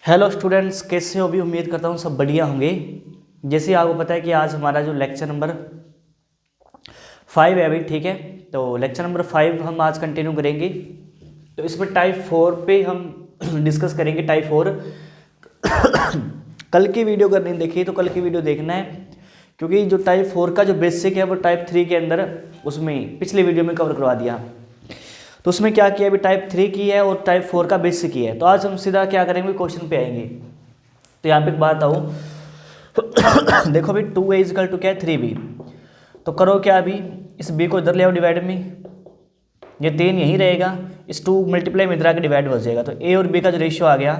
Hello students, कैसे हो? भी उम्मीद करता हूँ सब बढ़िया होंगे। जैसे आपको पता है कि आज हमारा जो लेक्चर नंबर 5 है अभी, ठीक है। तो लेक्चर नंबर 5 हम आज कंटिन्यू करेंगे। तो इसमें टाइप 4 पे हम डिस्कस करेंगे। टाइप 4 कल की वीडियो अगर नहीं देखी तो कल की वीडियो देखना है, क्योंकि जो टाइप 4 का जो बेसिक है वो टाइप 3 के अंदर उसमें पिछले वीडियो में कवर करवा दिया। तो उसमें क्या किया, अभी टाइप 3 की है और टाइप 4 का बेसिक की है। तो आज हम सीधा क्या करेंगे, क्वेश्चन पे आएंगे। तो यहाँ पे एक बात आऊँ देखो अभी 2a इजकल टू क्या है 3b। तो करो क्या, अभी इस b को इधर ले आओ डिवाइड में, ये 3 यहीं रहेगा, इस 2 मल्टीप्लाई में इधर आके डिवाइड हो जाएगा। तो a और b का जो रेशियो आ गया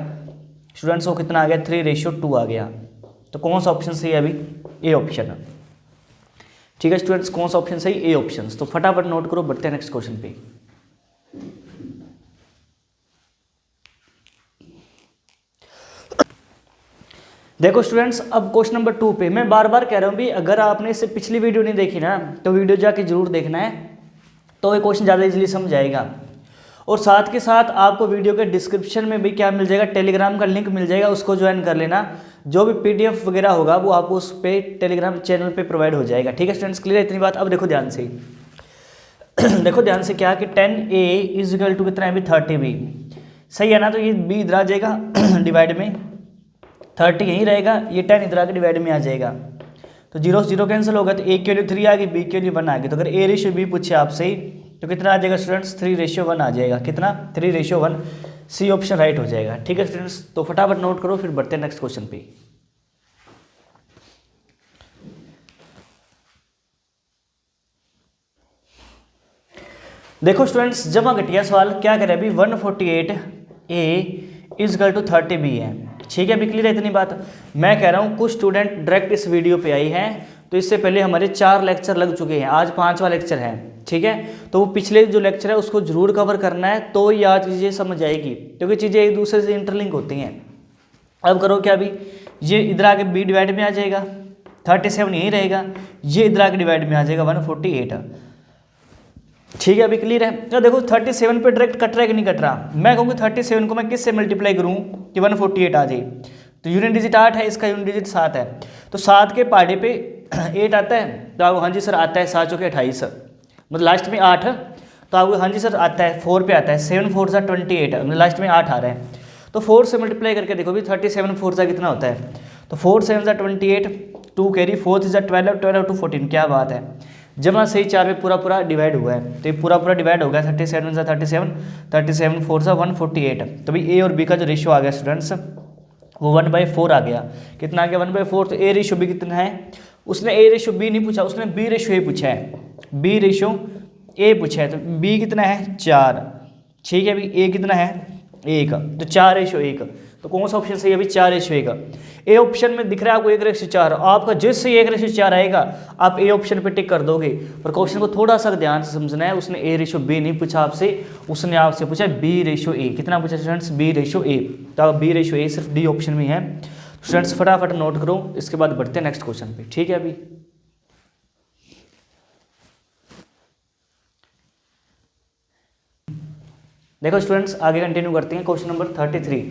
स्टूडेंट्स वो कितना आ गया, 3:2 आ गया। तो कौन सा ऑप्शन सही है अभी? A option. ठीक है स्टूडेंट्स, कौन सा ऑप्शन सही? A option. तो फटाफट नोट करो, बढ़ते हैं नेक्स्ट क्वेश्चन पे। देखो स्टूडेंट्स, अब क्वेश्चन नंबर 2 पे मैं बार बार कह रहा हूँ भी, अगर आपने इससे पिछली वीडियो नहीं देखी ना तो वीडियो जाके जरूर देखना है, तो ये क्वेश्चन ज़्यादा इजीली समझ आएगा। और साथ के साथ आपको वीडियो के डिस्क्रिप्शन में भी क्या मिल जाएगा, टेलीग्राम का लिंक मिल जाएगा, उसको ज्वाइन कर लेना। जो भी PDF वगैरह होगा वो आपको उस पर टेलीग्राम चैनल पर प्रोवाइड हो जाएगा। ठीक है स्टूडेंट्स, क्लियर है इतनी बात? अब देखो ध्यान से देखो ध्यान से, क्या कि 10a इजकल टू कितना है अभी 30b, सही है ना। तो ये b इधर आ जाएगा डिवाइड में, 30 यहीं रहेगा, ये 10 इधर आके डिवाइड में आ जाएगा। तो 0 से 0 कैंसिल होगा, तो a की वैल्यू 3 आ गई, b की वैल्यू 1 आ गई। तो अगर a/b पूछे आपसे तो कितना आ जाएगा स्टूडेंट्स? 3:1 आ जाएगा। कितना? 3:1। सी ऑप्शन राइट हो जाएगा। ठीक है स्टूडेंट्स, तो फटाफट नोट करो, फिर बढ़ते हैं नेक्स्ट क्वेश्चन पे। देखो स्टूडेंट्स, जमा घटिया सवाल क्या करे अभी, 148a इजकल टू 30b है। ठीक है, अभी क्लियर है इतनी बात? मैं कह रहा हूँ कुछ स्टूडेंट डायरेक्ट इस वीडियो पे आई हैं, तो इससे पहले हमारे 4 लेक्चर लग चुके हैं, आज 5वां लेक्चर है। ठीक है, तो वो पिछले जो लेक्चर है उसको जरूर कवर करना है, तो ये आज चीज़ें समझ आएगी, क्योंकि चीज़ें एक दूसरे से इंटरलिंक होती हैं। अब करो क्या, अभी ये इधर आके b डिवाइड में आ जाएगा, 37 यहीं रहेगा, ये इधर आके डिवाइड में आ जाएगा 148। ठीक है, अभी क्लियर है? तो देखो 37 पे डायरेक्ट कट रहा है कि नहीं कट रहा? मैं कहूँगी 37 को मैं किससे मल्टीप्लाई करूँ कि 148 आ जाए। तो यूनिट डिजिट 8 है, इसका यूनिट डिजिट 7 है, तो 7 के पहाड़े पे 8 आता है, तो आपको हाँ जी सर आता है, 7 चौके 28, मतलब लास्ट में 8, तो आपको हाँ जी सर आता है, 4 पे आता है, 7 4 सा 28, मतलब लास्ट में 8 आ रहा है। तो 4 से मल्टीप्लाई करके देखो भी 37 4 सा कितना होता है, तो 4 7 सा 28, 2 कैरी, 4 सा 12, 12 2 14, क्या बात है। जमा सही 4 पे पूरा पूरा डिवाइड हुआ है, तो ये पूरा पूरा डिवाइड हो गया, 37 सा 37, 37 4 सा 148। तो भाई ए और बी का जो रेशियो आ गया स्टूडेंट्स वो 1/4 आ गया। कितना आ गया? 1/4। तो a/b कितना है? उसने a/b नहीं पूछा, उसने b/a पूछा है, b/a पूछा है। तो b कितना है? 4। ठीक है, अभी a कितना है? 1, तो 4/1। तो कौन सा ऑप्शन सही है अभी? 4/1। ए ऑप्शन में दिख रहा है आपको 1/4, आपका जैसे 1/4 आएगा आप ए ऑप्शन पे टिक कर दोगे। पर क्वेश्चन को थोड़ा सा ध्यान से समझना है, उसने a/b नहीं पूछा आपसे, उसने आपसे पूछा b/a। कितना पूछा स्टूडेंट्स? b/a। तो अब b/a सिर्फ डी ऑप्शन में है। स्टूडेंट्स फटाफट नोट करो, इसके बाद बढ़ते हैं नेक्स्ट क्वेश्चन पे। ठीक है, अभी देखो स्टूडेंट्स आगे कंटिन्यू करते हैं। क्वेश्चन नंबर 33,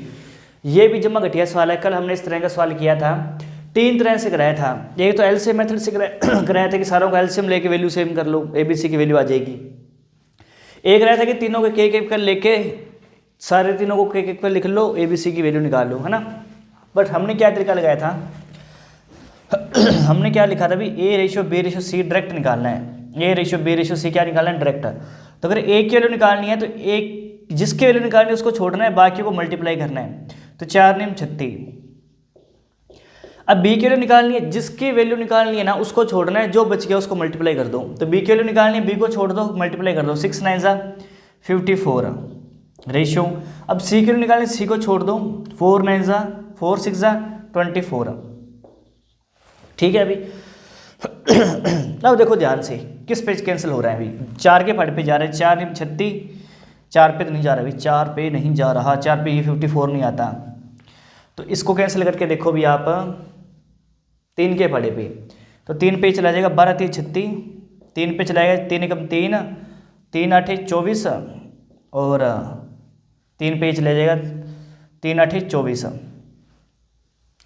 ये भी जमा घटिया सवाल है। कल हमने इस तरह का सवाल किया था, 3 तरह से कराया था। एक तो एलसीएम मेथड से कराया था कि सारों का एलसीएम लेके वैल्यू सेम कर लो, ABC की वैल्यू आ जाएगी। एक रहा था कि तीनों के एक कर लेके सारे तीनों को एक पर लिख लो, ABC की वैल्यू निकाल लो, है ना। बट हमने क्या तरीका लगाया था हमने क्या लिखा था भी A/B/C डायरेक्ट निकालना है, A/B/C क्या निकालना है? डायरेक्ट। तो अगर A की वैल्यू निकालनी है तो एक जिसके वैल्यू निकालनी है उसको छोड़ना है, बाकी को मल्टीप्लाई करना है। तो 4 9 36। अब B की वैल्यू निकालनी है, जिसकी वैल्यू निकालनी है ना उसको छोड़ना है, जो बच गया उसको मल्टीप्लाई कर दो। तो B की वैल्यू निकालनी है, B को छोड़ दो, मल्टीप्लाई कर दो, 6 9 सा 54 रेशियो। अब C की वैल्यू निकालनी है, C को छोड़ दो, 4 9 सा 4 6 सा 24। ठीक है, अभी अब देखो ध्यान से किस पेज कैंसिल हो रहा है अभी, 4 के पहाड़े पे जा रहे हैं, 4 9 36, 4 पे तो नहीं जा रहा अभी, 4 पे नहीं जा रहा, 4 पे ये 54 नहीं आता। तो इसको कैंसिल करके देखो भी आप 3 के पहाड़े पे, तो 3 पे चला जाएगा 12 3 36, 3 पे चलाएगा 3 एकम 3, 3 8 24, और 3 पे चला जाएगा 3 8 24।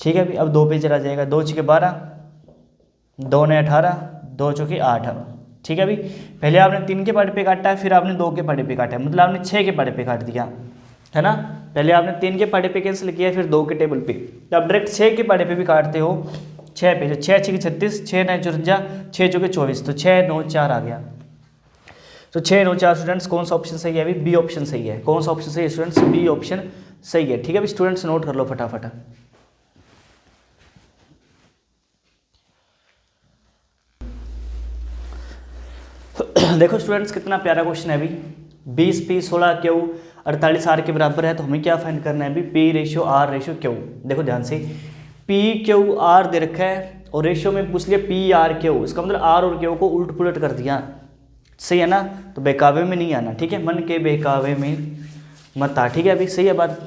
ठीक है अभी। अब 2 पे चला जाएगा, 2 छके 12, 2 ने 18, 2 चौके 8। ठीक है अभी। पहले आपने 3 के पहाड़े पे काटा है, फिर आपने 2 के पहाड़े पे काटा है, मतलब आपने 6 के पहाड़े पे काट दिया है ना। पहले आपने 3 के पहाड़े पे कैंसिल किया, फिर 2 के टेबल पे, तो आप डायरेक्ट 6 के पहाड़े पे भी काटते हो 6 पे। 6 छके 36, 6 9 54, 6 चौके 24, तो 6 9 4 आ गया। तो 6 9 4 स्टूडेंट्स कौन सा ऑप्शन सही है अभी? बी ऑप्शन सही है। कौन सा ऑप्शन सही है स्टूडेंट्स? बी ऑप्शन सही है। ठीक है अभी स्टूडेंट्स नोट कर लो फटाफट। देखो स्टूडेंट्स कितना प्यारा क्वेश्चन है अभी। 20 पी 16 क्यू 48 आर के बराबर है, तो हमें क्या फाइंड करना है अभी? P ratio R ratio Q. देखो ध्यान से, पी क्यू आर दे रखा है और रेशियो में पूछ लिया पी आर क्यू, इसका मतलब आर और क्यू को उलट पुलट कर दिया, सही है ना। तो बहकावे में नहीं आना, ठीक है, मन के बहकावे में मत आ। ठीक है अभी सही है बात।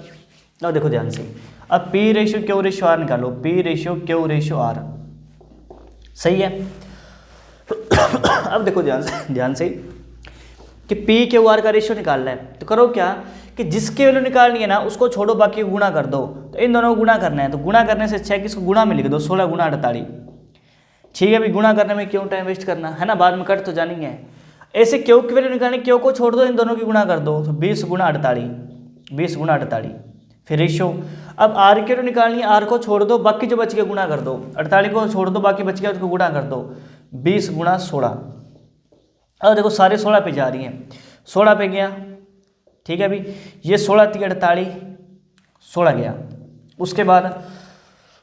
अब देखो ध्यान से, अब P ratio Q ratio R निकालो, P ratio Q ratio R, सही है। अब देखो ध्यान से कि पी क्यू आर का रेशियो निकालना है, तो करो क्या कि जिसकी वैल्यू निकालनी है ना उसको छोड़ो, बाकी गुणा कर दो। तो इन दोनों को गुणा करना है, तो गुणा करने से अच्छा है कि इसको गुणा में लिख दो, 16 गुणा 48। ठीक है अभी, गुणा करने में क्यों टाइम वेस्ट करना है ना, बाद में कट तो जानी है। ऐसे क्यू की वैल्यू निकालनी, क्यू को छोड़ दो, इन दोनों की गुणा कर दो, तो 20 गुणा 48, 20 गुणा 48, फिर रेशियो। अब आर की वैल्यू निकालनी है, आर को छोड़ दो, बाकी जो बच गया गुणा कर दो, 48 को छोड़ दो, बाकी बच गया उसको गुणा कर दो, 20 गुणा 16। अब देखो सारे 16 पे जा रही हैं, 16 पे गया, ठीक है अभी, ये 16 3 48, 16 गया। उसके बाद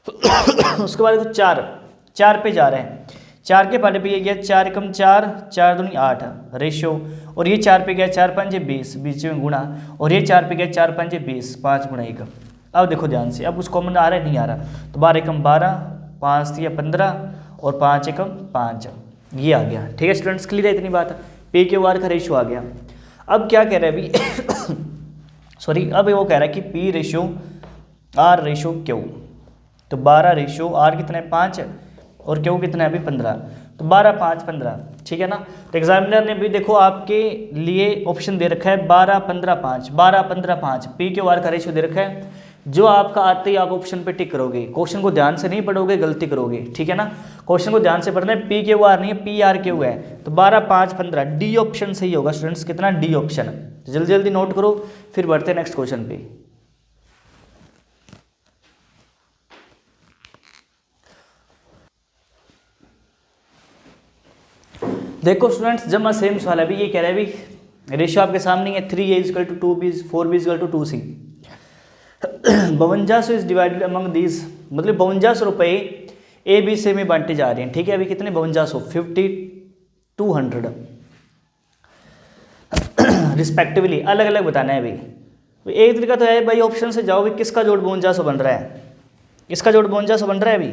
देखो 4 पे जा रहे हैं, 4 के पहले पे ये गया 4 कम 4, 4 दूनी 8 रेशियो, और ये 4 पे गया 4 5 20, बीच में गुणा, और ये 4 पे गया 4 5 20, 5 गुणा 1। अब देखो ध्यान से, अब उस कॉमन आ रहा है नहीं आ रहा, तो 12 कम 12, 5 दिया 15, और 5 कम 5, ये आ गया। ठीक है स्टूडेंट्स, क्लियर है इतनी बात? पी क्यू आर का रेशियो आ गया। अब क्या कह रहा है अभी सॉरी, अब वो कह रहा है कि P ratio R ratio Q, तो 12 रेशियो आर कितना है 5, और क्यू कितना है अभी 15, तो 12 5 15, ठीक है ना। तो एग्जामिनर ने भी देखो आपके लिए ऑप्शन दे रखा है 12 15 5, 12 15 5, पी क्यू आर का रेशियो दे रखा है। जो आपका आते ही आप ऑप्शन पे टिक करोगे, क्वेश्चन को ध्यान से नहीं पढ़ोगे गलती करोगे, ठीक है ना। क्वेश्चन को ध्यान से पढ़ना है, पी क्यू आर नहीं है, पी आर क्यू है, तो 12 5 15 डी ऑप्शन सही होगा स्टूडेंट्स। कितना? D option. तो जल्दी जल्दी नोट करो, फिर बढ़ते हैं नेक्स्ट क्वेश्चन पे। देखो स्टूडेंट्स, जब मैं सेम सवाल है अभी, ये कह रहा है अभी रेशियो आपके सामने है 3a = 2b, 4b = 2c। 5200 is divided among these, मतलब 5200 रुपये ए बी से में बांटे जा रहे हैं, ठीक है अभी। कितने? 5200, 50 200 रिस्पेक्टिवली, अलग अलग बताना है अभी। एक तरीका तो है भाई, ऑप्शन से जाओ, किसका जोड़ 5200 बन रहा है, इसका जोड़ 5200 बन रहा है अभी।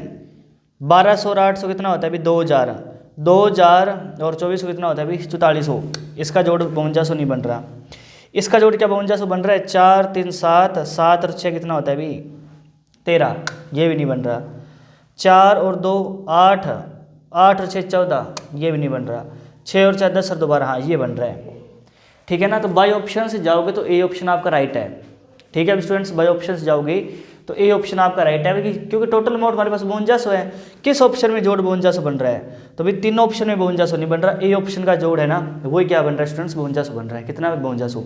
1200 और 800 कितना होता है अभी? 2000, 2000 और 2400 कितना होता है अभी? 4400। इसका जोड़ 5200 नहीं बन रहा। इसका जोड़ क्या 5200 बन रहा है? 4 3 7, 7 और 6 कितना होता है अभी? 13, ये भी नहीं बन रहा। 4 और 2 8, 8 और 6 14, ये भी नहीं बन रहा। 6 और 4 10 और 2 12, हाँ ये बन रहा है, ठीक है ना। तो बाई ऑप्शन से जाओगे तो ए ऑप्शन आपका राइट है, ठीक है स्टूडेंट्स। बाई ऑप्शन से जाओगे तो ए ऑप्शन आपका राइट है, क्योंकि टोटल अमाउंट हमारे पास 5200 है। किस ऑप्शन में जोड़ 5200 बन रहा है? तो भाई तीनों ऑप्शन में 5200 नहीं बन रहा, ए ऑप्शन का जोड़ है ना, वही क्या बन रहा है स्टूडेंट्स? 5200 बन रहा है। कितना? 5200।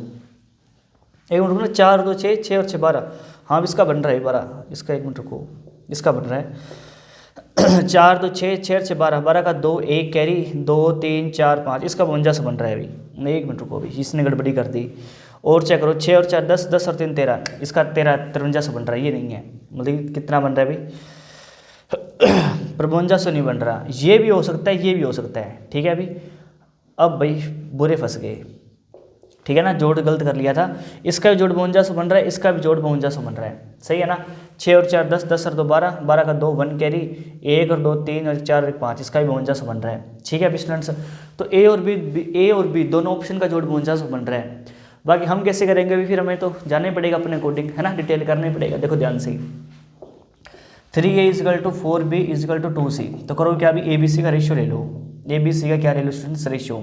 एक मिनट रुको, 4 2 6, 6 और 6 12, हाँ इसका बन रहा है 12, इसका एक मिनट रुको, इसका बन रहा है 4 2 6, 6 और 6 12, 12 का 2, 1 कैरी, 2 3 4 5, इसका 5200 बन रहा है अभी। एक मिनट रुको, अभी इसने गड़बड़ी कर दी, और चेक करो, 6 और 4 10, 10 और 3 13, इसका 5300 बन रहा है, ये नहीं है। मतलब कितना बन रहा है अभी? 5200 नहीं बन रहा, ये भी हो सकता है, ये भी हो सकता है, ठीक है अभी। अब भाई बुरे फंस गए, ठीक है ना, जोड़ गलत कर लिया था। इसका भी जोड़ 5200 बन रहा है, इसका भी जोड़ 5200 बन रहा है, सही है ना। 6 और 4 10, 10 और 2 12, 12 का 2 1 कैरी, 1 और 2 3 और 4 और 1 5, इसका भी 5200 बन रहा है, ठीक है स्टूडेंट्स। तो ए और बी दोनों ऑप्शन का जोड़ 5200 बन रहा है। बाकी हम कैसे करेंगे अभी, फिर हमें तो जानना ही पड़ेगा अपने अकॉर्डिंग, है ना, डिटेल करना ही पड़ेगा। देखो ध्यान से, 3a = 4b = 2c, तो करो क्या अभी? ABC का रेशियो ले लो, ABC का क्या ले लो स्टूडेंट्स? रेशियो।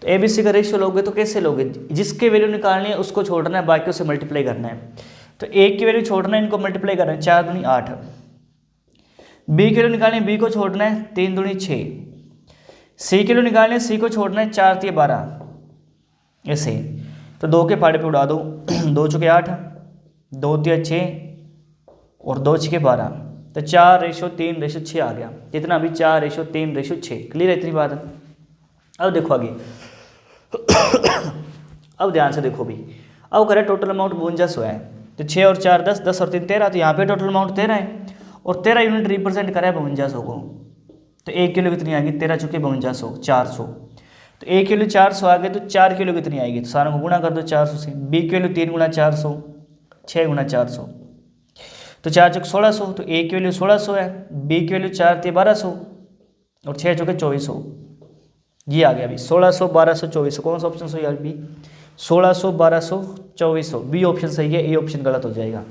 तो ABC का रेशियो लोगे तो कैसे लोगे? जिसके वैल्यू निकालनी है उसको छोड़ना है, बाकी उसे मल्टीप्लाई करना है। तो एक की वैल्यू छोड़ना है, इनको मल्टीप्लाई करना है, 4 दूनी 8, बी की वैल्यू निकालनी है, बी को छोड़ना है 3 दूनी 6, सी की वैल्यू निकालनी है, सी को छोड़ना है 4 तिया 12, ऐसे। तो 2 के पाड़े पे उड़ा दो 2 चुके 8, 2 तिया 6 और 2 छके 12, तो 4:3:6 आ गया। कितना भी 4:3:6। क्लियर है इतनी बात? अब देखो आगे अब ध्यान से देखो भी, अब करें टोटल अमाउंट 5200 है, तो 6 और 4 10, 10 और 3 13, तो यहाँ पे टोटल अमाउंट 13 है और 13 यूनिट रिप्रेजेंट करा है 5200 को। तो 1 किलो कितनी आएगी? 13 चुके 5200, 400। तो 1 किलो 400 आ गए, तो 4 किलो कितनी आएगी? तो सारों को गुणा कर दो 400 से। बी की वैल्यू 3 गुणा 400, 6 गुणा 400, तो 4 चुके 1600, तो 1 की वैल्यू 1600 है, बी की वैल्यू 4 थी 1200 और 6 चुके 2400। ये आ गया अभी 1600 1200 2400। कौन सा ऑप्शन सही है बी? 1600 1200 2400, बी ऑप्शन सही है, ए ऑप्शन गलत हो जाएगा।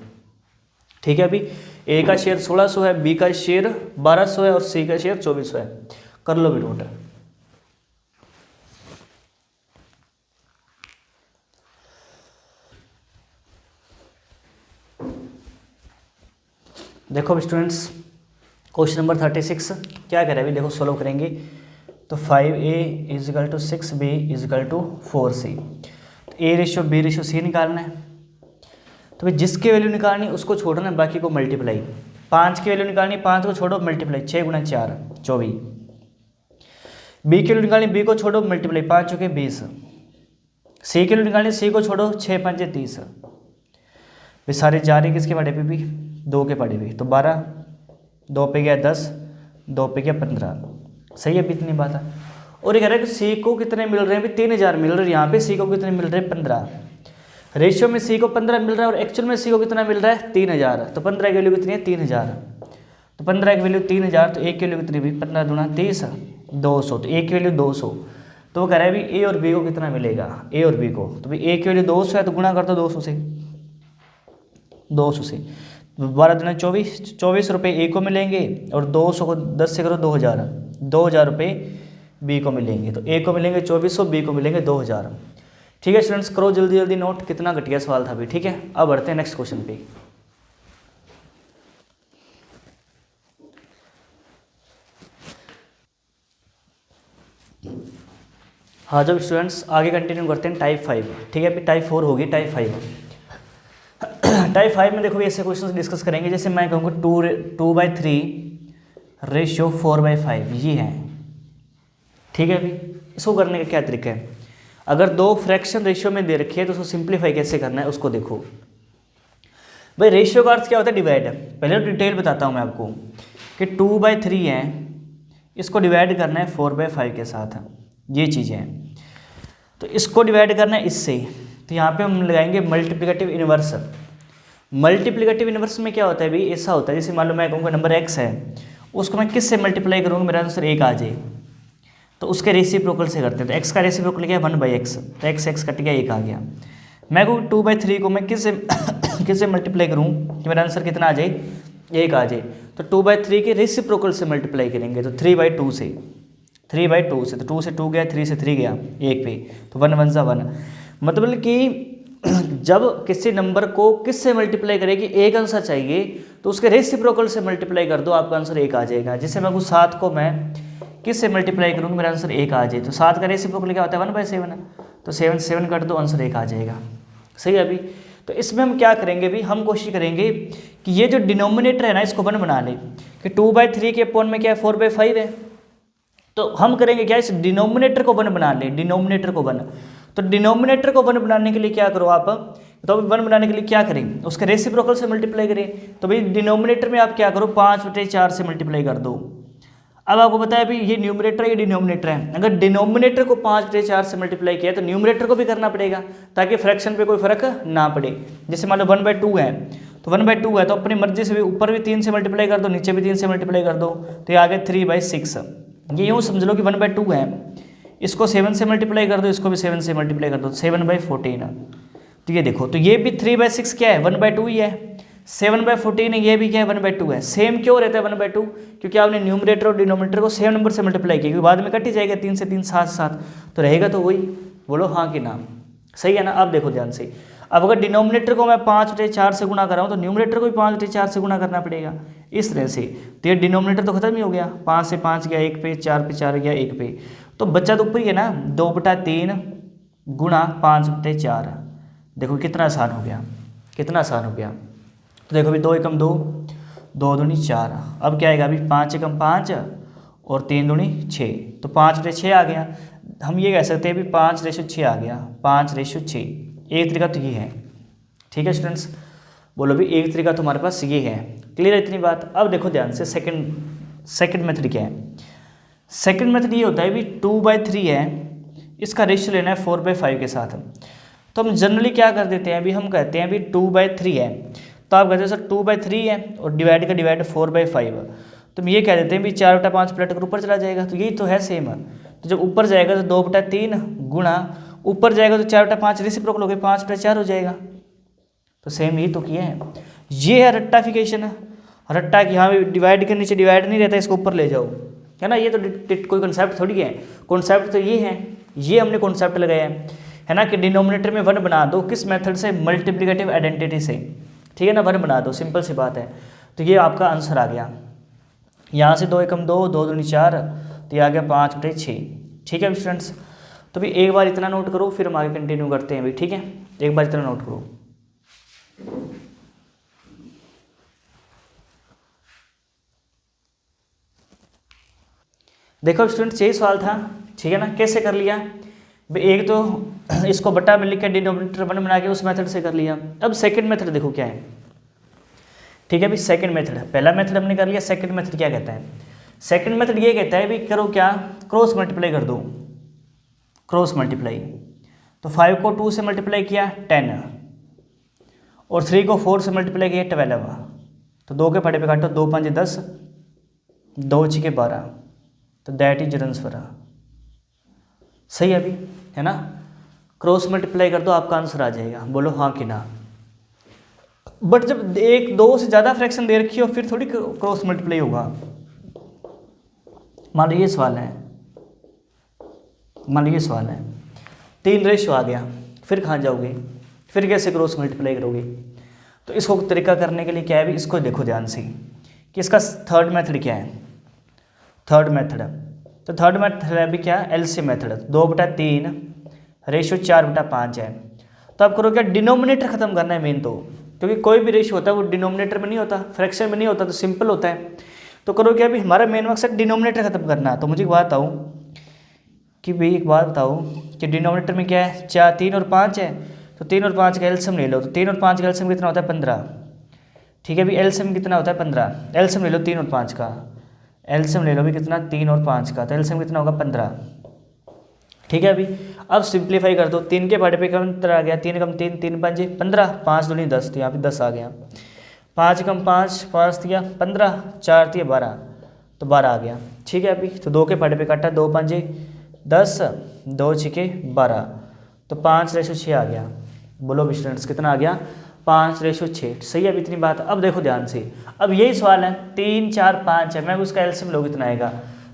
ठीक है अभी, ए का शेयर 1600 है, बी का शेयर 1200 है और सी का शेयर 2400 है। कर लो भी नोट। देखो स्टूडेंट्स, क्वेश्चन नंबर 36 क्या कह रहा है अभी, देखो सोल्व करेंगे। तो 5a = 6b = 4c। तो a:b:c निकालना है। तो भाई जिसकी वैल्यू निकालनी उसको छोड़ना है, बाकी को मल्टीप्लाई। 5 की वैल्यू निकालनी, 5 को छोड़ो मल्टीप्लाई, 6 गुणा 4 24। बी की वैल्यू निकालनी, बी को छोड़ो मल्टीप्लाई, 5 चुके 20। सी की वैल्यू निकालनी, सी को छोड़ो 6 5 30। वे सारे जा रहे किसके पढ़े पे भी? 2 के पढ़े पे, तो 12, 2 पे गया 10, 2 पे गया 15। सही है, इतनी बात है। और ये कह रहा है कि सी को कितने मिल रहे हैं? भी 3000 मिल रहे हैं। यहाँ पे सी को कितने मिल रहे हैं? 15। रेशियो में सी को 15 मिल रहा है और एक्चुअल में सी को कितना मिल रहा है? 3000। तो 15 की वैल्यू कितनी है? 3000। तो 15 की वैल्यू 3000, तो 1 की वैल्यू कितनी भी? 15 दूना 30, 200। तो 1 की वैल्यू 200। तो वो कह रहा है भी ए और बी को कितना मिलेगा? ए और बी को, तो भाई 1 की वैल्यू 200 है, तो गुणा कर दो 200 से, 200 से 12 दूना 24, 24 रुपये ए को मिलेंगे और 200 को 10 से करो 2000, 2000 रुपये बी को मिलेंगे। तो ए को मिलेंगे 2400, बी को मिलेंगे 2000। ठीक है स्टूडेंट्स, करो जल्दी जल्दी नोट, कितना घटिया सवाल था अभी। ठीक है, अब बढ़ते हैं नेक्स्ट क्वेश्चन पे। हाँ जब स्टूडेंट्स आगे कंटिन्यू करते हैं टाइप 5। ठीक है, अभी टाइप 4 होगी, टाइप 5। टाइप 5 में देखो भी ऐसे क्वेश्चन डिस्कस करेंगे, जैसे मैं कहूँगा 2/3 रेशियो 4/5 ये है। ठीक है, अभी इसको करने का क्या तरीका है? अगर 2 फ्रैक्शन रेशियो में दे रखी है तो उसको सिंप्लीफाई कैसे करना है उसको देखो। भाई रेशियो का अर्थ क्या होता है? डिवाइड। पहले तो डिटेल बताता हूँ मैं आपको कि 2/3 है, इसको डिवाइड करना है 4/5 के साथ, ये चीज़ें हैं। तो इसको डिवाइड करना है इससे, तो यहाँ पे हम लगाएंगे मल्टीप्लिकेटिव इनवर्स। मल्टीप्लिकेटिव इनवर्स में क्या होता है? भाई ऐसा होता है, जैसे मान लो मैं कहूँगा नंबर x है, उसको मैं किस से मल्टीप्लाई करूँगा मेरा आंसर 1 आ जाए, तो उसके रेसिप्रोकल से करते हैं। तो x का रेसिप्रोकल क्या है? 1/x, तो x कट गया 1 आ गया। मैं कहूँ 2/3 को मैं किस से मल्टीप्लाई करूँ कि मेरा आंसर कितना आ जाए? 1 आ जाए। तो 2/3 के रेसिप्रोकल से मल्टीप्लाई करेंगे, तो 3/2 से, 3/2 से, तो 2 से 2 गया, 3 से 3 गया 1 पे, तो 1 1 1। मतलब कि जब किसी नंबर को किस से मल्टीप्लाई करेगी, एक आंसर चाहिए तो उसके रेसिप्रोकल से मल्टीप्लाई कर दो, आपका आंसर 1 आ जाएगा। जैसे मैं 7 को मैं किस से मल्टीप्लाई करूँगी मेरा आंसर 1 आ जाए, तो 7 का रेसिप्रोकल क्या होता है? 1/7, तो 7 7 कर दो, आंसर 1 आ जाएगा। सही है अभी। तो इसमें हम क्या करेंगे भी, हम कोशिश करेंगे कि ये जो डिनोमिनेटर है ना इसको 1 बना ले, कि 2/3 के अपॉन में क्या है? 4/5 है। तो हम करेंगे क्या? इस डिनोमिनेटर को 1 बना ले, डिनोमिनेटर को 1। तो डिनोमिनेटर को 1 बनाने के लिए क्या करो आप? तो 1 बनाने के लिए क्या करें? उसके रेसिप्रोकल से मल्टीप्लाई करें। तो भाई डिनोमिनेटर में आप क्या करो? 5/4 से मल्टीप्लाई कर दो। अब आपको बताया भाई ये न्यूमरेटर है, ये डिनोमिनेटर है। अगर डिनोमिनेटर को 5/4 से मल्टीप्लाई किया तो न्यूमरेटर को भी करना पड़ेगा, ताकि फ्रैक्शन पे कोई फर्क ना पड़े। जैसे मान लो 1/2 है, तो 1/2 है तो अपनी मर्जी से भी ऊपर भी 3 से मल्टीप्लाई कर दो, नीचे भी 3 से मल्टीप्लाई कर दो, तो ये आ गया 3/6। ये यूँ समझ लो कि 1/2 है, इसको 7 से मल्टीप्लाई कर दो, इसको भी 7 से मल्टीप्लाई कर दो, 7/14। तो ये देखो, तो ये भी 3/6 क्या है? 1/2 ही है। 7/14 है, ये भी क्या है? 1/2 है। सेम क्यों रहता है 1/2? क्योंकि आपने न्यूमरेटर और डिनोमिनेटर को सेम नंबर से मल्टीप्लाई किया, क्योंकि बाद में कट ही जाएगा, 3 से 3 7 7, तो रहेगा तो वही। बोलो हाँ कि ना? सही है ना? अब देखो ध्यान से, अब अगर डिनोमिनेटर को मैं 5/4 से गुणा कर रहा हूँ तो न्यूमरेटर को भी 5/4 से गुणा करना पड़ेगा। इस तरह से। तो ये डिनोमिनेटर तो खत्म ही हो गया, 5 से 5 गया 1 पे, 4 पे 4 गया 1 पे, तो बच्चा तो ऊपर ही है ना, 2/3 गुणा 5/4। देखो कितना आसान हो गया, कितना आसान हो गया। तो देखो अभी 2 एकम 2, 2 दूनी 4, अब क्या आएगा अभी 5 एकम 5 और 3 दूनी 6, तो 5/6 आ गया। हम ये कह सकते हैं अभी 5/6 आ गया, 5/6। एक तरीका तो ये है, ठीक है स्टूडेंट्स, बोलो भी एक तरीका तो हमारे पास ये है। क्लियर है इतनी बात। अब देखो ध्यान से सेकंड मेथड क्या है। सेकंड मेथड ये होता है भी 2/3 है, इसका रेशियो लेना है 4/5 के साथ। तो हम जनरली क्या कर देते हैं अभी, हम कहते हैं अभी 2/3 है, तो आप कहते हो सर 2/3 है और डिवाइड का डिवाइड 4/5, तो हम ये कह देते हैं भी 4/5 पलट कर ऊपर चला जाएगा, तो यही तो है सेम। तो जब ऊपर जाएगा तो 2/3 गुणा, ऊपर जाएगा तो 4/5 रेसिप्रोकल हो गए 5/4 हो जाएगा। तो सेम यही तो किया है, ये है रट्टाफिकेशन। रट्टा की यहाँ डिवाइड के नीचे डिवाइड नहीं रहता, इसको ऊपर ले जाओ, है ना। ये तो कोई कॉन्सेप्ट थोड़ी है, कॉन्सेप्ट तो ये है, ये हमने कॉन्सेप्ट लगाया है ना, कि डिनोमिनेटर में 1 बना दो, किस मेथड से, मल्टीप्लिकेटिव आइडेंटिटी से, ठीक है ना, 1 बना दो, सिंपल सी बात है। तो ये आपका आंसर आ गया। यहाँ से 2 एकम 2, 2 दूनी 4, तो ये आ गया 5/6। ठीक है स्टूडेंट्स, तो भी एक बार इतना नोट करो, फिर हम आगे कंटिन्यू करते हैं भाई, ठीक है। एक बार इतना नोट करो। देखो स्टूडेंट्स यही सवाल था, ठीक है ना। कैसे कर लिया, एक तो इसको बटा में लिख के डिनोमिनेटर 1 बना के उस मेथड से कर लिया। अब सेकंड मेथड देखो क्या है, ठीक है भाई। सेकंड मेथड, पहला मेथड हमने कर लिया, सेकंड मेथड क्या कहता है। सेकंड मेथड ये कहता है भी करो क्या, क्रॉस मल्टीप्लाई कर दो, क्रॉस मल्टीप्लाई। तो 5 को 2 से मल्टीप्लाई किया 10 और 3 को 4 से मल्टीप्लाई किया 12, तो 2 के फटे पे काटो, 2 5 10, 2 6 12, तो दैट इज आंसर। सही है अभी, है ना। क्रॉस मल्टीप्लाई कर दो, आपका आंसर आ जाएगा, बोलो हाँ कि ना। बट जब एक 2 से ज़्यादा फ्रैक्शन दे रखी हो फिर थोड़ी क्रॉस मल्टीप्लाई होगा। मान लो ये सवाल है, मान लो ये सवाल है, 3 रेशियो आ गया, फिर कहाँ जाओगे, फिर कैसे क्रॉस मल्टीप्लाई करोगे। तो इसको तरीका करने के लिए क्या है भी, इसको देखो ध्यान से कि इसका थर्ड मेथड क्या है। थर्ड मेथड, तो थर्ड मेथड है अभी क्या, एलसीएम मेथड। 2/3 रेशियो 4/5 है। तो आप करो क्या, डिनोमिनेटर खत्म करना है मेन तो, क्योंकि कोई भी रेशियो होता है वो डिनोमिनेटर में नहीं होता, फ्रैक्शन में नहीं होता, तो सिंपल होता है। तो करो क्या अभी, हमारा मेन मकसद डिनोमिनेटर खत्म करना है। तो मुझे एक बात बताओ कि भाई, एक बात बताओ कि डिनोमिनेटर में क्या है, 4 3 और 5 है, तो 3 और 5 का एलसीएम ले लो। तो 3 और 5 का एलसीएम कितना होता है, 15। ठीक है भाई, एलसीएम कितना होता है 15, एलसीएम ले लो 3 और 5 का, एलसीएम ले लो भी कितना, 3 और 5 का, तो एलसीएम कितना होगा 15। ठीक है अभी, अब सिंप्लीफाई कर दो, 3 के भाड़े पे कम 15 आ गया, 3 कम 3, 3 5 15, 5 दूनी 10, तो यहाँ पे 10 आ गया। 5 कम 5, 5 दिया 15, 4 दिया 12, तो 12 आ गया। ठीक है अभी, तो 2 के भाड़े पे काटा, 2 5 10, 2 6 12, तो 5/6 आ गया। बोलो भी स्टूडेंट्स कितना आ गया, 5/6। सही है अभी इतनी बात। अब देखो ध्यान से, अब यही सवाल है, 3 4 5 है, मैं उसका एलसीएम लोग कितना आएगा,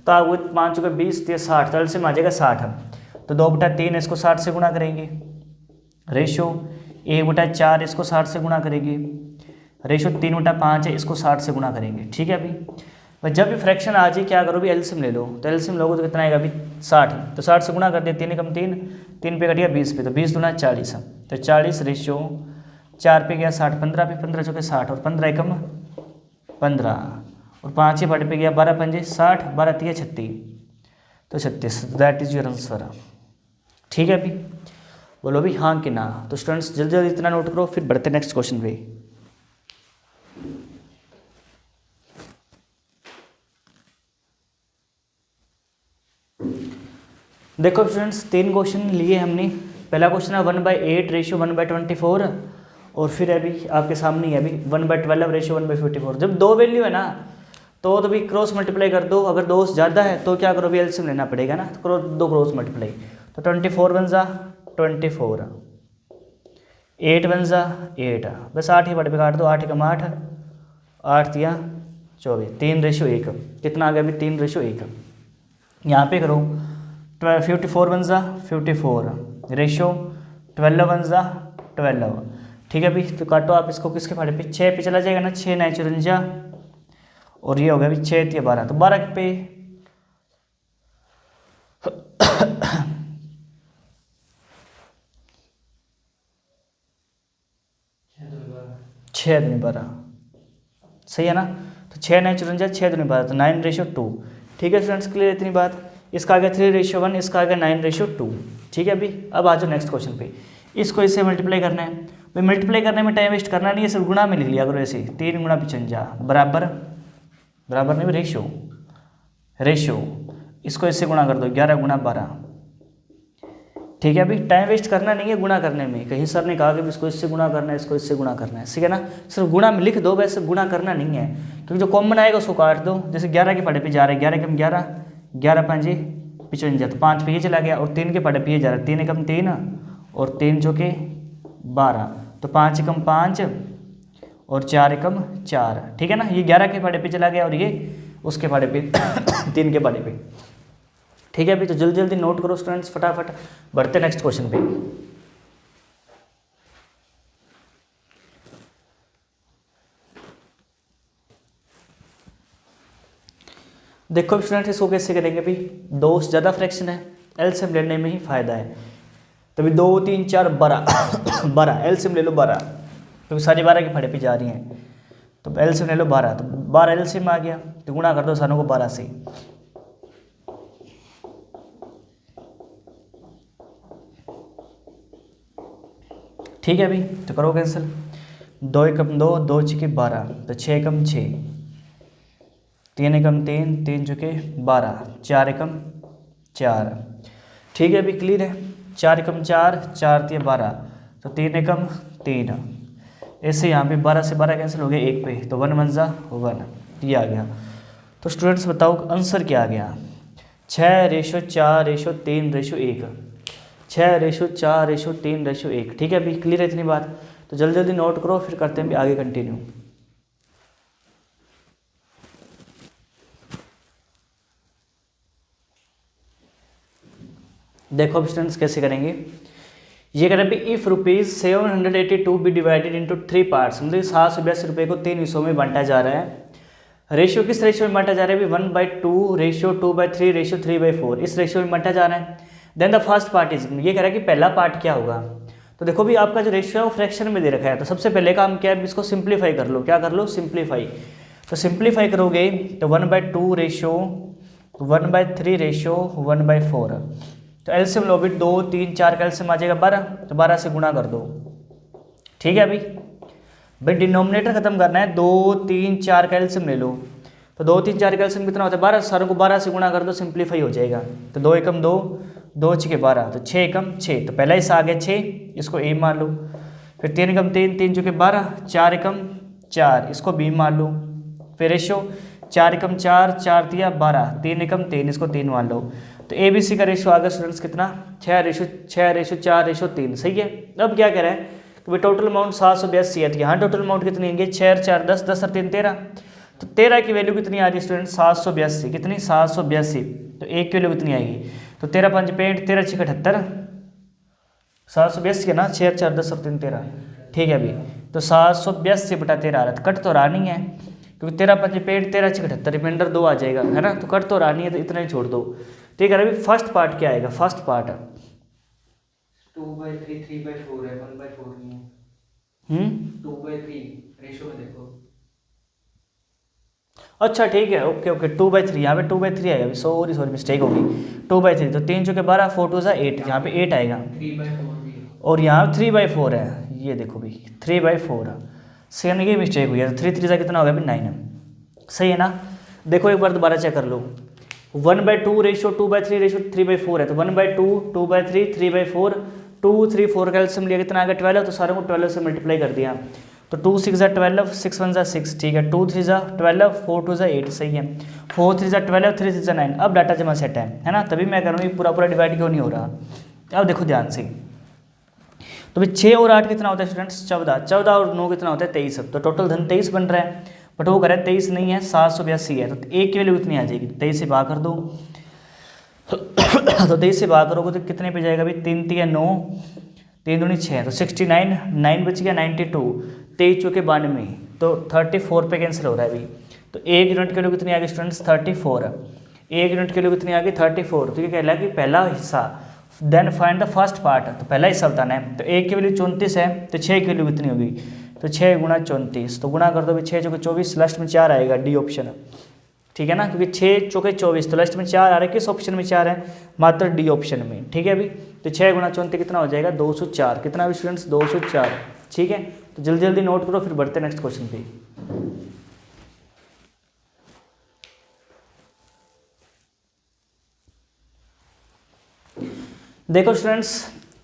तो आपको 5 को 20 दिए 60, तो एलसीएम आ जाएगा 60। तो 2/3 इसको 60 से गुणा करेंगे, रेशियो 1/4 इसको 60 से गुणा करेंगे, रेशियो 3/5 है, इसको 60 से गुणा करेंगे। ठीक है अभी, बस जब भी फ्रैक्शन आ जाए क्या करो भी, एलसीएम ले लो। तो एलसीएम लोगो तो कितना आएगा अभी 60, तो 60 से गुणा कर दिया, 3 कम 3, 3 पे कटिया 20 पे, तो 20 दूना 40, तो 40 रेशियो 4 पे गया 60, 15 पे, 15 चौके 60 और 15 एकम 15 और 5 के बड़े पे गया 12 पंजे 60, 12 तिया 36, तो 36, दैट इज योर आंसर। ठीक है अभी, बोलो भी हाँ कि ना। तो स्टूडेंट्स जल्दी जल्दी इतना नोट करो, फिर बढ़ते नेक्स्ट क्वेश्चन पे। देखो स्टूडेंट्स 3 क्वेश्चन लिए हमने। पहला क्वेश्चन है 1/8 रेशियो 1/24, और फिर अभी आपके सामने है अभी 1/12 रेशियो 1/54। जब 2 वैल्यू है ना तो भी क्रॉस मल्टीप्लाई कर दो, अगर 2 से ज़्यादा है तो क्या करो भी एलसीएम लेना पड़ेगा ना, तो 2 क्रॉस मल्टीप्लाई, तो 24 बन जा 24, 8 बन जा 8, बस 8 ही बड़े पे काट दो, 8 कम 8, 8 दिया 24, 3/1, कितना आ गया अभी 3/1। यहाँ पे करो 54 बन जा 54, रेशियो 12 बन जा 12। ठीक है अभी, तो काटो आप इसको, किसके फाड़े पे, 6 पे चला जाएगा ना, 6 9 54, और ये हो गया अभी 6 या 12, तो 12 पे 6 दूनी 12, सही है ना। तो 6 9 54, 6 दूनी 12, तो 9:2। ठीक है स्टूडेंट्स, क्लियर इतनी बात। इसका आ गया 3:1, इसका आ गया 9:2। ठीक है अभी। अब आ जाओ नेक्स्ट क्वेश्चन पे। इसको इससे मल्टीप्लाई करना है भाई। मल्टीप्लाई करने में टाइम वेस्ट करना नहीं है, सिर्फ गुणा में लिख लिया करो ऐसे। 3 गुणा 55 बराबर, बराबर नहीं, रेशो, रेशो। इसको इससे गुणा कर दो, 11 गुणा 12। ठीक है अभी। टाइम वेस्ट करना नहीं है गुणा करने में। कहीं सर ने कहा कि इसको इससे गुणा करना है, इसको इससे गुणा करना है, ठीक है ना। सिर्फ गुणा में लिख दो, वैसे गुणा करना नहीं है, क्योंकि जो कॉमन आएगा उसको काट दो। जैसे 11 के पढ़े पे जा रहे हैं, 11 कम 11, 11 5 55, तो 5 पे ये चला गया। और 3 के पढ़े पे ये जा रहा है, 3 कम 3 और 3 जो के 12, तो 5 कम 5 और 4 कम 4। ठीक है ना। ये 11 के पढ़े पे चला गया और ये उसके पढ़े पे 3 के पढ़े पे। ठीक है अभी। तो जल्दी जल्दी नोट करो स्टूडेंट्स, फटाफट बढ़ते नेक्स्ट क्वेश्चन पे। देखो स्टूडेंट्स, इसको कैसे करेंगे अभी। 2 से ज़्यादा फ्रैक्शन है, एलसीएम लेने में ही फायदा है। तो अभी 2 3 4 12 12 एलसीएम ले लो 12, क्योंकि सारी 12 के पढ़े पे जा रही हैं। तो एलसीएम ले लो 12, तो 12 एलसीएम आ गया, तो गुणा कर दो सारों को 12 से। ठीक है अभी। तो करो कैंसिल, 2 एकम 2, 2 छके 12, तो 6 एकम 6, 3 एकम 3, 3 चुके 12, 4 एकम 4। ठीक है अभी, क्लियर है। 4 एकम 4, 4 3 12, तो 3 एकम 3। ऐसे यहाँ पे 12 से 12 कैंसिल हो गया 1 पे, तो 1 1 जा 1, ये आ गया। तो स्टूडेंट्स बताओ आंसर क्या आ गया। 6:4:3:1, 6:4:3:1। ठीक है अभी, क्लियर है इतनी बात। तो जल्दी जल्दी नोट करो, फिर करते हैं भी आगे कंटिन्यू। देखो अब स्टूडेंट्स कैसे करेंगे। ये करें भी, if ₹782 be divided into 3 parts, मतलब 782 रुपये को 3 हिस्सों में बांटा जा रहा है। रेशियो किस रेशियो में बांटा जा रहा है? 1/2 रेशियो 2/3 रेशियो 3/4, इस रेशियो में बांटा जा रहा है। Then the first part is, ये कह रहा है कि पहला पार्ट क्या होगा। तो देखो भी आपका जो रेशियो है वो फ्रैक्शन में दे रखा है, तो सबसे पहले काम क्या है, इसको सिंप्लीफाई कर लो। क्या कर लो? सिंप्लीफाई। तो सिंप्लीफाई करोगे तो 1/2 रेशियो 1/3 रेशियो 1/4, तो एलसीएम लो भी 2 3 4 का एलसीएम आ जाएगा 12, तो 12 से गुणा कर दो। ठीक है अभी भाई, डिनोमिनेटर खत्म करना है, 2 3 4 का एलसीएम ले लो। तो 2 3 4 का एलसीएम कितना होता है? 12, सारों को 12 से गुणा कर दो, सिंप्लीफाई हो जाएगा। तो 2 एकम 2, 2 छके 12, तो 6 एकम 6, तो पहला हिस्सा आ गया 6, इसको ए मान लो। फिर 3 एकम 3, 3 चुके 12, 4 एकम 4, इसको बी मान लो। फिर रेशो 4 एकम 4, 4 दिया 12, 3 एकम 3, इसको 3 मान लो। तो ए बी सी का रेशो आ गया स्टूडेंट्स कितना? 6:4:3। सही है। अब क्या कह रहा है कि भाई टोटल अमाउंट 782 है, तो यहाँ टोटल अमाउंट कितनी है? 6 4 10, 10 और 3 13, तो 13 की वैल्यू कितनी आ रही है स्टूडेंट? 782। कितनी? 782। तो एक की वैल्यू कितनी आएगी? तो 13 5 65, 13 6 78, 782 है ना, 6 4 10 और 3 13। ठीक है अभी, तो 782/13 आ रहा है, तो कट तो रहा नहीं है, क्योंकि 13 5 65, 13 6 78, रिमाइंडर 2 आ जाएगा, है ना। तो कट तो रहा नहीं है, तो इतना ही छोड़ दो। ठीक है अभी, फर्स्ट पार्ट क्या आएगा? फर्स्ट पार्ट 2/3 3/4 है, 1/4 नहीं है। 2/3 रेशो में देखो। अच्छा ठीक है, ओके ओके, 2/3, यहाँ पे 2/3 आएगा। सॉरी मिस्टेक होगी, 2/3, तो 3 चुके 12, 4 2 8, यहाँ पे 8 आएगा। 3/4 भी है, और यहाँ 3/4 है, ये देखो भाई 3/4, सेकंड की मिस्टेक हुई है। तो 3 3 का कितना हो गया भाई? 9। सही है ना। देखो एक बार दोबारा चेक कर लो। 1/2 रेशियो 2/3 रेशियो 3/4 है, तो 1/2 2/3 3/4, 2 3 4 का एलसीएम लिया, कितना आ गया? 12, तो सारों को 12 से मल्टीप्लाई कर दिया। तो 2 6 = 12, 6 1 = 6, ठीक है। 2 3 = 12, 4 2 = 8, सही है। 4 3 = 12, 3 3 = 9। अब डाटा जमा सेट है ना, तभी मैं कह रहा हूँ पूरा पूरा डिवाइड क्यों नहीं हो रहा। अब देखो ध्यान से, तो भाई 6 और 8 कितना होता है स्टूडेंट्स? 14, 14 और 9 कितना होता है? 23। तो टोटल धन 23 बन रहा है, बट वो करे 23 नहीं है, 782 है। तो एक की वैल्यू कितनी आ जाएगी? 23 से भाग कर दो। तो 23 से भाग करोगे तो कितने पे जाएगा भाई? 3 3 9, 3 दूनी 6, तो 69, 9 बच गया 92, 23 चौके 92, तो 34 पे कैंसिल हो रहा है अभी। तो तो 1 यूनिट की वैल्यू कितनी आ गई स्टूडेंट्स 34। 1 यूनिट की वैल्यू कितनी आ गई 34। तो ये कह रहा है कि पहला हिस्सा, then find the first part, तो पहला हिस्सा बताना है। तो 1 की वैल्यू 34 है, तो 6 की वैल्यू कितनी होगी, तो 6 गुणा 34, तो गुणा कर दो भी 6 चौके 24, लास्ट में 4 आएगा, डी ऑप्शन, ठीक है ना, क्योंकि 6 चौके 24, तो लास्ट में 4 आ रहा है, किस ऑप्शन में 4 है, मात्र डी ऑप्शन में, ठीक है अभी। तो 6 गुणा 34 कितना हो जाएगा 204, कितना भी स्टूडेंट्स 204, ठीक है। तो जल्दी जल्दी नोट करो, फिर बढ़ते नेक्स्ट क्वेश्चन पे। देखो स्टूडेंट्स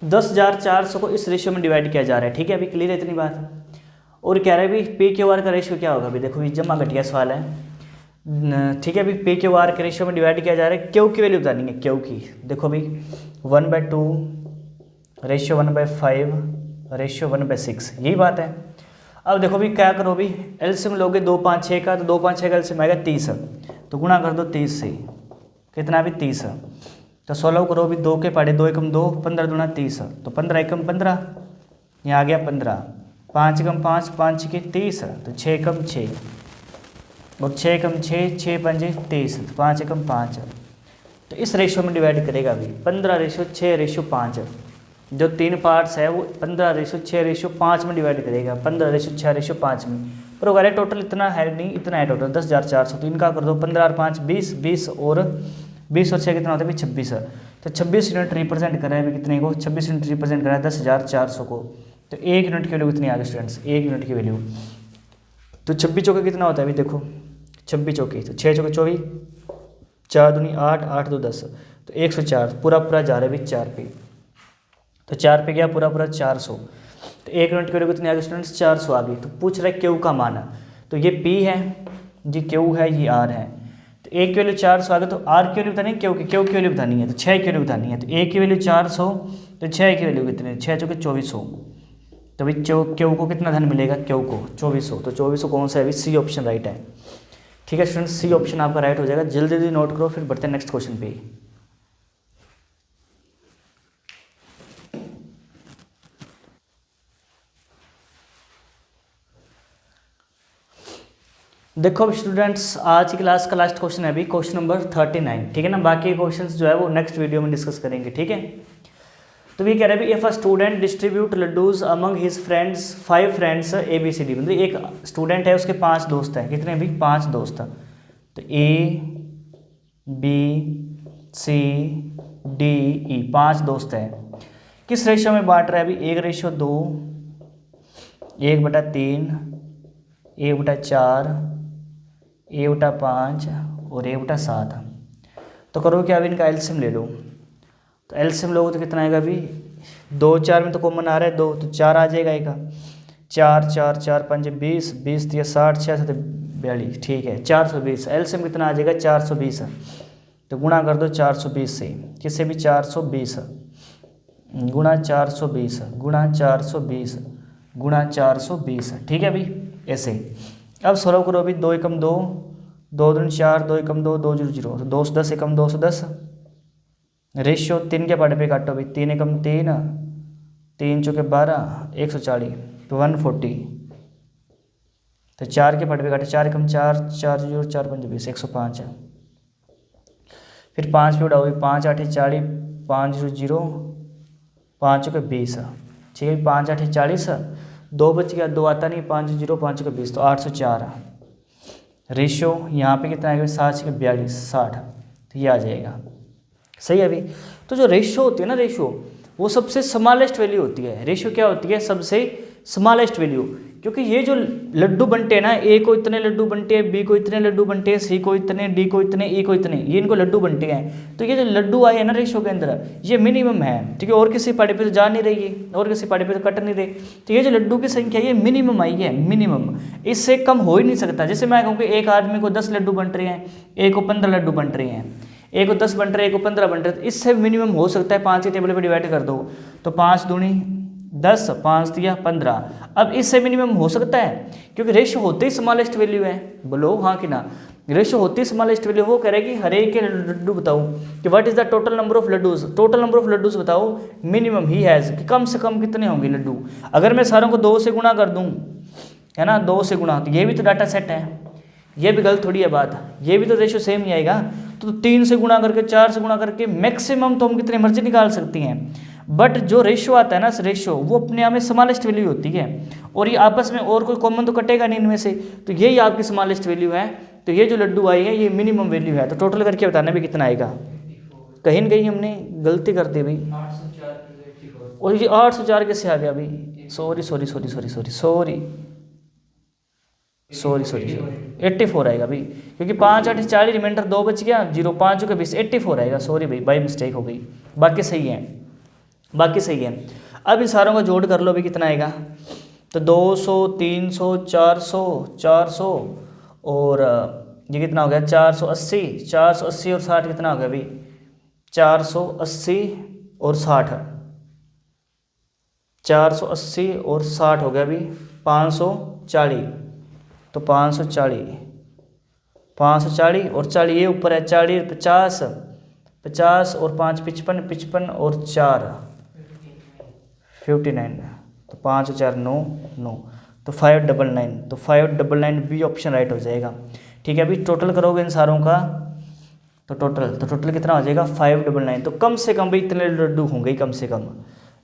10,400 को इस रेशियो में डिवाइड किया जा रहा है, ठीक है अभी क्लियर है इतनी बात। और कह रहा है भी पी क्यू आर का रेशियो क्या होगा, अभी देखो ये जमा घटिया सवाल है, ठीक है अभी पी क्यू आर के रेशियो में डिवाइड किया जा रहा है, क्यू की वैल्यू बतानी है, क्यू की, देखो अभी 1/2 रेशियो 1/5 रेशियो 1/6, यही बात है। अब देखो भी क्या करो भी, एलसीएम लोगे 2 5 6 का, तो 2 5 6 का एलसीएम आएगा 30, तो गुणा कर दो 30 से, कितना भी 30, तो 16 करो भी 2 के पहाड़े 2 एकम 2, 15 दूना 30, तो 15 एकम 15, यहाँ आ गया 15, 5 एकम 5, 5 के 30, तो 6 एकम 6, और 6 एकम 6, 6 पंजे 30, तो 5 एकम 5, तो इस रेशियो में डिवाइड करेगा अभी 15/6/5, जो 3 पार्ट्स है वो 15/6/5 में डिवाइड करेगा, 15/6/5 में, पर वो कह रहे टोटल इतना है नहीं, इतना है टोटल 10,400, तो इनका कर दो 15 और 5 20, 20 और 6 कितना होता है 26, तो 26 यूनिट रिप्रेजेंट कर रहा है कितने को, 26 यूनिट रिप्रेजेंट कर रहा है 10,400 को। तो 1 यूनिट की वैल्यू कितनी आ गई स्टूडेंट्स, 1 यूनिट की वैल्यू, तो 26 चौके कितना होता है अभी देखो, 26 चौके, तो 6 चौके 24, 4 दूनी 8, 8 2 10, तो 104, पूरा पूरा जा रहा है अभी 4 पे, तो 4 पे गया पूरा पूरा 400, तो 1 यूनिट की वैल्यू कितनी आ गई स्टूडेंट्स 400 आ गई। तो पूछ रहा है क्यू का मान, तो ये P है, ये क्यू है, ये R है, तो 1 की वैल्यू 400 आ गई, तो R की वैल्यू बतानी है, क्यू की वैल्यू बतानी है, तो 6 की वैल्यू बतानी है, तो 1 की वैल्यू 400, तो 6 की वैल्यू कितनी है, 6 चौके 2400, तो भाई क्यू को कितना धन मिलेगा, क्यू को 2400, तो 2400 कौन सा है अभी, सी ऑप्शन राइट है, ठीक है स्टूडेंट्स, सी ऑप्शन आपका राइट हो जाएगा। जल्दी जल्दी नोट करो, फिर बढ़ते हैं नेक्स्ट क्वेश्चन पे। देखो अब स्टूडेंट्स आज की क्लास का लास्ट क्वेश्चन है अभी, क्वेश्चन नंबर 39, ठीक है ना, बाकी क्वेश्चंस जो है वो नेक्स्ट वीडियो में डिस्कस करेंगे, ठीक है। तो ये कह रहे हैं if a student distribute laddoos among his friends 5 friends ABCD, मतलब एक स्टूडेंट है उसके 5 दोस्त हैं, कितने भी 5 दोस्त हैं, तो ABCDE 5 दोस्त हैं, किस रेशियो में बांट रहा है अभी, 1/2, 1/3, 1/4, 1/5 और 1/7, तो करो क्या अभी इनका एलसीएम ले लो, तो एलसीएम लोगे तो कितना आएगा अभी, 2 4 में तो कॉमन आ रहा है 2, तो 4 आ जाएगा एक, 4 4 4 5 20, 20 दिया 60, 6 7 42, ठीक है 420, एलसीएम कितना आ जाएगा 420, तो गुणा कर दो 420 से, किससे भी 420 गुणा 420 गुणा 420 गुणा 420, ठीक है अभी ऐसे। अब सॉल्व करो अभी, 2 एकम 2, 2 दूनी 4, 2 एकम 2, 2 0 0, तो 210 एकम 210, रेशियो 3 के पढ़े पे काटो भाई, 3 एकम 3, 3 चौके 12, 140, तो 140, तो 4 के पढ़े पे काटे, 4 एकम 4, 4 0 4 5 20, 105, फिर 5 पे उड़ाओ, 5 8 40, 5 0 0, 5 चौके 20, ठीक है 5 8 40, 2 बच गया, 2 आता नहीं, 5 0 5 चौके 20, तो 804, रेशियो यहाँ पे कितना आएगा 7 चौके 42, 60, तो ये आ जाएगा सही है अभी। तो जो रेशियो होती है ना, रेशियो वो सबसे स्मॉलेस्ट वैल्यू होती है, रेशियो क्या होती है, सबसे स्मॉलेस्ट वैल्यू, क्योंकि ये जो लड्डू बनते हैं ना, ए को इतने लड्डू बनते हैं, बी को इतने लड्डू बनते हैं, सी को इतने, डी को इतने, ई को इतने, ये इनको लड्डू बनते हैं। तो ये जो लड्डू आए हैं ना रेशियो के अंदर, ये मिनिमम है, ठीक है, और किसी पार्टी पे तो जा नहीं रही है, और किसी पार्टी पे तो कट नहीं रही, तो ये जो लड्डू की संख्या ये मिनिमम आई है, मिनिमम, इससे कम हो ही नहीं सकता। जैसे मैं कहूँ कि एक आदमी को 10 लड्डू बन रहे हैं, एक को 15 लड्डू बन रहे हैं, एक को 10 बन रहे हैं, एक को 15 बन रहे हैं, तो इससे मिनिमम हो सकता है 5 की टेबल पे डिवाइड कर दो, तो 5 दूनी 10, 5 दिया 15, अब इससे मिनिमम हो सकता है, क्योंकि रेशियो होते ही स्मॉलेस्ट वैल्यू है, बोलो हाँ कि ना, रेशियो होती है स्मॉलेस्ट वैल्यू। वो कह रहे हैं कि हर एक के लड्डू बताओ कि what is the total number of laddoos, total number of laddoos बताओ, मिनिमम ही हैज़, कि कम से कम कितने होंगे लड्डू। अगर मैं सारों को 2 से गुणा कर दूँ, है ना, 2 से गुणा, तो ये भी तो डाटा सेट है, ये भी गलत थोड़ी है बात, ये भी तो रेशो सेम ही आएगा। तो 3 से गुणा करके 4 से गुणा करके मैक्सिमम तो हम कितने मर्जी निकाल सकती हैं, बट जो रेशो आता है ना रेशो, वो अपने आप में स्मॉलेस्ट वैल्यू होती है, और ये आपस में और कोई कॉमन तो कटेगा नहीं इनमें से, तो यही आपकी स्मॉलेस्ट वैल्यू है। तो ये जो लड्डू आई है ये मिनिमम वैल्यू है। तो टोटल करके बताना भी कितना आएगा, कहीं न कहीं हमने गलती कर दी भाई। 804 और ये 804 कैसे आ गया भाई, sorry sorry sorry sorry sorry sorry sorry sorry 84 आएगा भाई, क्योंकि 5 8 40 रिमाइंडर 2 बच गया, 0 5 के 20 84 आएगा। सॉरी भाई, बाई मिस्टेक हो गई, बाकी सही है, बाकी सही है। अब इन सारों का जोड़ कर लो भी कितना आएगा, तो 200 300 400 400 और ये कितना हो गया 480 480 और 60 कितना हो गया भाई 480 और 60 480 और 60 हो गया अभी 540, तो 540 और 40 ये ऊपर है 40 50 50 और 5 55 55 और 4 59, तो 5 और 4 9 9, तो 599, तो 599 बी ऑप्शन राइट हो जाएगा। ठीक है, अभी टोटल करोगे इन सारों का तो टोटल कितना हो जाएगा 599। तो कम से कम भाई इतने लड्डू होंगे ही कम से कम,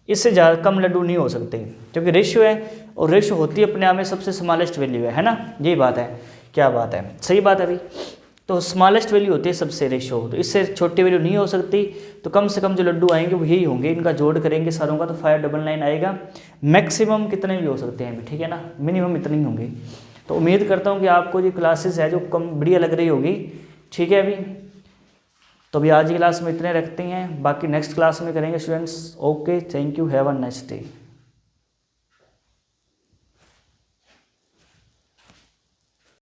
इससे ज़्यादा कम लड्डू नहीं हो सकते, क्योंकि रेशियो है और रेशियो होती है अपने आप में सबसे स्मॉलेस्ट वैल्यू है ना, यही बात है। क्या बात है, सही बात है भाई। तो स्मॉलेस्ट वैल्यू होती है सबसे रेशियो, तो इससे छोटी वैल्यू नहीं हो सकती। तो कम से कम जो लड्डू आएंगे वो यही होंगे, इनका जोड़ करेंगे सारों का तो 599 आएगा। मैक्सिमम कितने भी हो सकते हैं, ठीक है ना, मिनिमम इतने ही होंगे। तो उम्मीद करता हूँ कि आपको जो क्लासेस है जो कम बढ़िया लग रही होगी। ठीक है, अभी तो अभी आज की क्लास में इतने रखते हैं, बाकी नेक्स्ट क्लास में करेंगे students. Okay, thank you, have a nice day.